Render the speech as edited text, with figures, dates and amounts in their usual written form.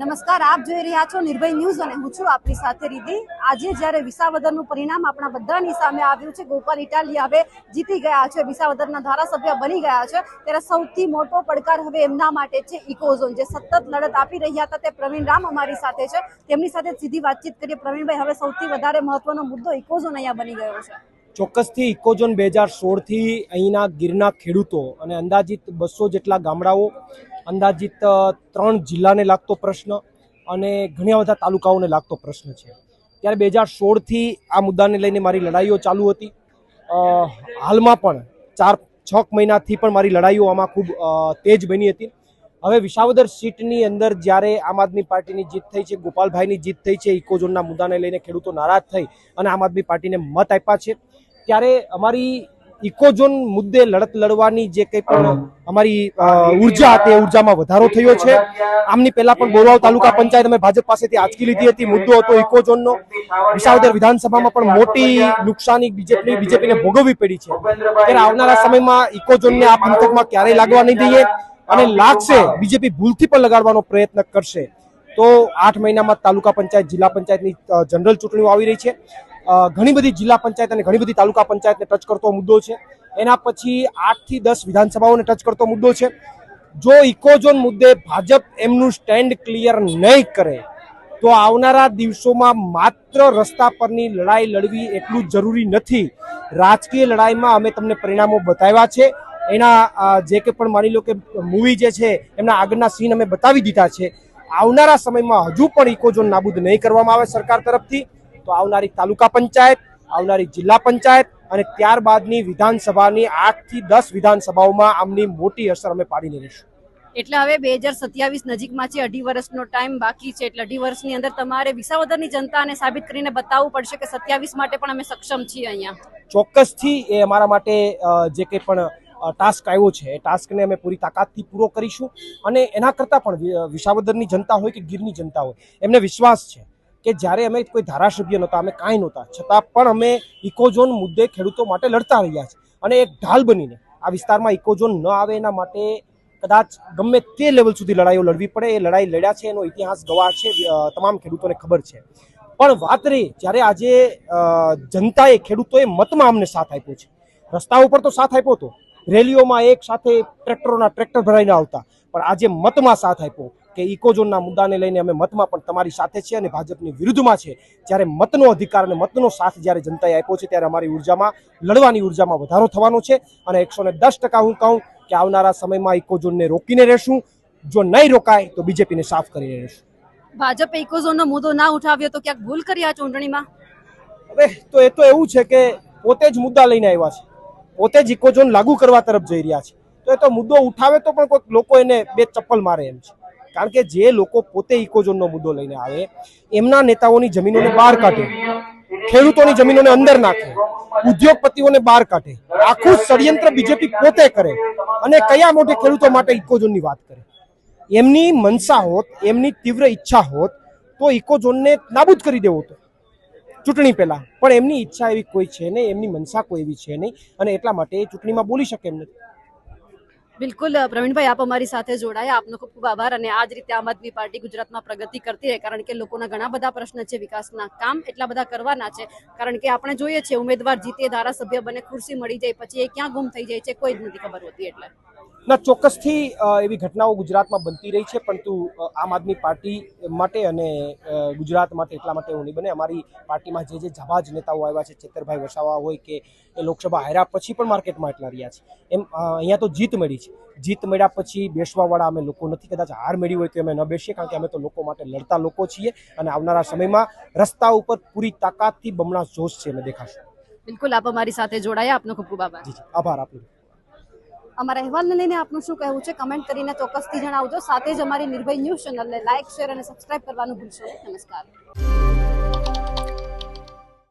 નમસ્કાર, આપ જોઈ રહ્યા છો નિર્ભય ન્યૂઝ અને હું છું આપની સાથે રીધિ। આજે જ્યારે વિસાવદરનું પરિણામ આપણા બધાની સામે આવ્યું છે, ગોપાલ ઇટાલિયા હવે જીતી ગયા છે, વિસાવદરના ધારાસભ્ય બની ગયા છે, ત્યારે સૌથી મોટો પડકાર હવે એમના માટે છે ઇકોઝોન। જે સતત લડત આપી રહ્યા હતા તે પ્રવીણ રામ અમારી સાથે છે, તેમની સાથે સીધી વાતચીત કરીએ। પ્રવીણભાઈ, હવે સૌથી વધારે મહત્વનો મુદ્દો ઇકોઝોન અહીંયા બની ગયો છે। ચોક્કસથી ઇકોઝોન 2016થી અહીંના ગીરના ખેડૂતો અને અંદાજિત 200 જેટલા ગામડાઓ, અંદાજિત 3 જિલ્લાને લાગતો પ્રશ્ન અને ઘણા બધા તાલુકાઓને લાગતો પ્રશ્ન છે। ત્યારે 2016થી આ મુદ્દાને લઈને મારી લડાઈઓ ચાલુ હતી। હાલમાં પણ 4-6 મહિનાથી પણ મારી લડાઈઓ આમાં ખૂબ તેજ બની હતી। હવે વિસાવદર સીટની અંદર જ્યારે આમ આદમી પાર્ટીની જીત થઈ છે, ગોપાલભાઈની જીત થઈ છે, ઇકોઝોનના મુદ્દાને લઈને ખેડૂતો નારાજ થઈ અને આમ આદમી પાર્ટીને મત આપ્યા છે, ત્યારે અમારી ઇકોઝોન મુદ્દે લડત લડવાની જે કંઈ પણ અમારી ઉર્જા હતી એ ઉર્જામાં વધારો થયો છે। આમની પહેલા પણ બોરવાવ તાલુકા પંચાયત અમે ભાજપ પાસેથી આંચકી લીધી હતી, મુદ્દો હતો ઇકોઝોનનો। વિસાવદર વિધાનસભામાં પણ મોટી નુકસાની બીજેપીને ભોગવવી પડી છે। ત્યારે આવનારા સમયમાં ઇકોઝોનને આ પંથકમાં ક્યારેય લાગવા નહીં દઈએ અને લાગશે બીજેપી ભૂલથી પણ લગાડવાનો પ્રયત્ન કરશે તો 8 મહિનામાં તાલુકા પંચાયત, જિલ્લા પંચાયતની જનરલ ચૂંટણીઓ આવી રહી છે। ઘણી બધી જિલ્લા પંચાયત અને ઘણી બધી તાલુકા પંચાયતને ટચ કરતો મુદ્દો છે। એના પછી 8 થી 10 વિધાનસભાઓને ટચ કરતો મુદ્દો છે। જો ઇકોઝોન મુદ્દે ભાજપ એમનું સ્ટેન્ડ ક્લિયર નહીં કરે તો આવનારા દિવસોમાં માત્ર રસ્તા પરની લડાઈ લડવી એટલું જરૂરી નથી। રાજકીય લડાઈમાં અમે તમને પરિણામો બતાવ્યા છે। એના જે કે પણ માની લો કે મૂવી જે છે એમના આગળના સીન અમે બતાવી દીધા છે। આવનારા સમયમાં હજુ પણ ઇકોઝોન નાબૂદ નહીં કરવામાં આવે સરકાર તરફથી તો આવનારી તાલુકા પંચાયત, આવનારી જિલ્લા પંચાયત અને ત્યારબાદની વિધાનસભાની 8 થી 10 વિધાનસભાઓમાં આમની મોટી અસર અમે પાડીને રહીશું। એટલે હવે 2027 નજીકમાં છે, 2.5 વર્ષનો ટાઈમ બાકી છે, એટલે 2.5 વર્ષની અંદર તમારે વિસાવદરની જનતાને સાબિત કરીને બતાવવું પડશે કે 27 માટે પણ અમે સક્ષમ છીએ અહીંયા। ચોક્કસથી એ અમારા માટે જે કંઈ પણ ટાસ્ક આવ્યો છે એ ટાસ્કને અમે પૂરી તાકાતથી પૂરો કરીશું અને એના કરતાં પણ વિસાવદરની જનતા હોય કે ગીરની જનતા હોય એમને વિશ્વાસ છે કે જ્યારે અમે કોઈ ધારાસભ્ય નહોતા, અમે કાંઈ નહોતા, છતાં પણ અમે ઇકોઝોન મુદ્દે ખેડૂતો માટે લડતા રહ્યા છે અને એક ઢાલ બનીને આ વિસ્તારમાં ઇકોઝોન ન આવે એના માટે કદાચ ગમે તે લેવલ સુધી લડાઈઓ લડવી પડે, એ લડાઈ લડ્યા છે, એનો ઇતિહાસ ગવાહ છે, તમામ ખેડૂતોને ખબર છે। પણ વાત રહી જ્યારે આજે જનતાએ, ખેડૂતોએ મતમાં અમને સાથ આપ્યો છે। રસ્તા ઉપર તો સાથ આપ્યો હતો, રેલીઓમાં એક સાથે ટ્રેક્ટર ભરાઈને આવતા, પણ આજે મતમાં સાથ આપ્યો કે ઇકોઝોનના મુદ્દાને લઈને અમે મતમાં પણ તમારી સાથે છે અને ભાજપની વિરુદ્ધમાં છે। જ્યારે મતનો અધિકાર અને મતનો સાથ જ્યારે જનતાએ આપ્યો છે ત્યારે અમારી ઉર્જામાં, લડવાની ઉર્જામાં વધારો થવાનો છે અને 110% હું કહું કે આવનારા સમયમાં ઇકોઝોનને રોકીને રહેશું। જો નહીં રોકાય તો બીજેપીને સાફ કરીને રહેશું। ભાજપે ઇકોઝોનનો મુદ્દો ના ઉઠાવ્યો તો ક્યાંક ભૂલ કરી આ ચૂંટણીમાં? હવે તો એ તો એવું છે કે પોતે જ મુદ્દા લઈને આવ્યા છે, પોતે જ ઇકોઝોન લાગુ કરવા તરફ જઈ રહ્યા છે, તો એ તો મુદ્દો ઉઠાવે તો પણ કોઈક લોકો એને 2 ચપ્પલ મારે એમ છે। કારણ કે જે લોકો પોતે ઇકોઝોનનો મુદ્દો લઈને આવે એમના નેતાઓની જમીનોને બહાર કાઢે, ખેડૂતોની જમીનોને અંદર નાખે, ઉદ્યોગપતિઓને બહાર કાઢે, આખું ષડયંત્ર બીજેપી પોતે કરે અને કયા મોટે ખેડૂતો માટે ઇકોઝોનની વાત કરે। એમની મનસા હોત, એમની તીવ્ર ઈચ્છા હોત તો ઇકોઝોનને નાબૂદ કરી દેવો હતો ચૂંટણી પહેલા, પણ એમની ઈચ્છા એવી કોઈ છે નહીં, એમની મનસા કોઈ એવી છે નહીં અને એટલા માટે એ ચૂંટણીમાં બોલી શકે એમ નથી। બિલકુલ પ્રવીણભાઈ, આપ અમારી સાથે જોડાયા, આપનો ખૂબ ખૂબ આભાર અને આ જ રીતે આમ આદમી પાર્ટી ગુજરાતમાં પ્રગતિ કરતી રહે, કારણ કે લોકોના ઘણા બધા પ્રશ્ન છે, વિકાસના કામ એટલા બધા કરવાના છે, કારણ કે આપણે જોઈએ છીએ ઉમેદવાર જીતે, ધારાસભ્ય બને, ખુરશી મળી જાય પછી એ ક્યાં ગુમ થઈ જાય છે કોઈ જ નથી ખબર હોતી। એટલે ના, ચોક્કસથી એવી ઘટનાઓ ગુજરાતમાં બનતી રહી છે, પરંતુ આમ આદમી પાર્ટી માટે અને ગુજરાત માટે એટલા માટે એવું નહીં બને। અમારી પાર્ટીમાં જે જાબાજ નેતાઓ આવ્યા છે, ચેતરભાઈ વસાવા હોય કે એ લોકસભા હાર્યા પછી પણ માર્કેટમાં એટલા રહ્યા છે, એમ અહીંયા તો જીત મળી છે। જીત મળ્યા પછી બેસવાવાળા અમે લોકો નથી, કદાચ હાર મેળવી હોય તો અમે ન બેસીએ, કારણ કે અમે તો લોકો માટે લડતા લોકો છીએ અને આવનારા સમયમાં રસ્તા ઉપર પૂરી તાકાતથી બમણા જોશ છે અમે દેખાશું। બિલકુલ, આપ અમારી સાથે જોડાયા, આપનો ખૂબ ખૂબ આભાર। જી, આભાર આપનો। અમારા અહેવાલને લઈને આપનું શું કહેવું છે કમેન્ટ કરીને ચોક્કસથી જણાવજો। સાથે જ અમારી નિર્ભય ન્યૂઝ ચેનલને લાઇક, શેર અને સબસ્ક્રાઇબ કરવાનું ભૂલશો નહીં। નમસ્કાર।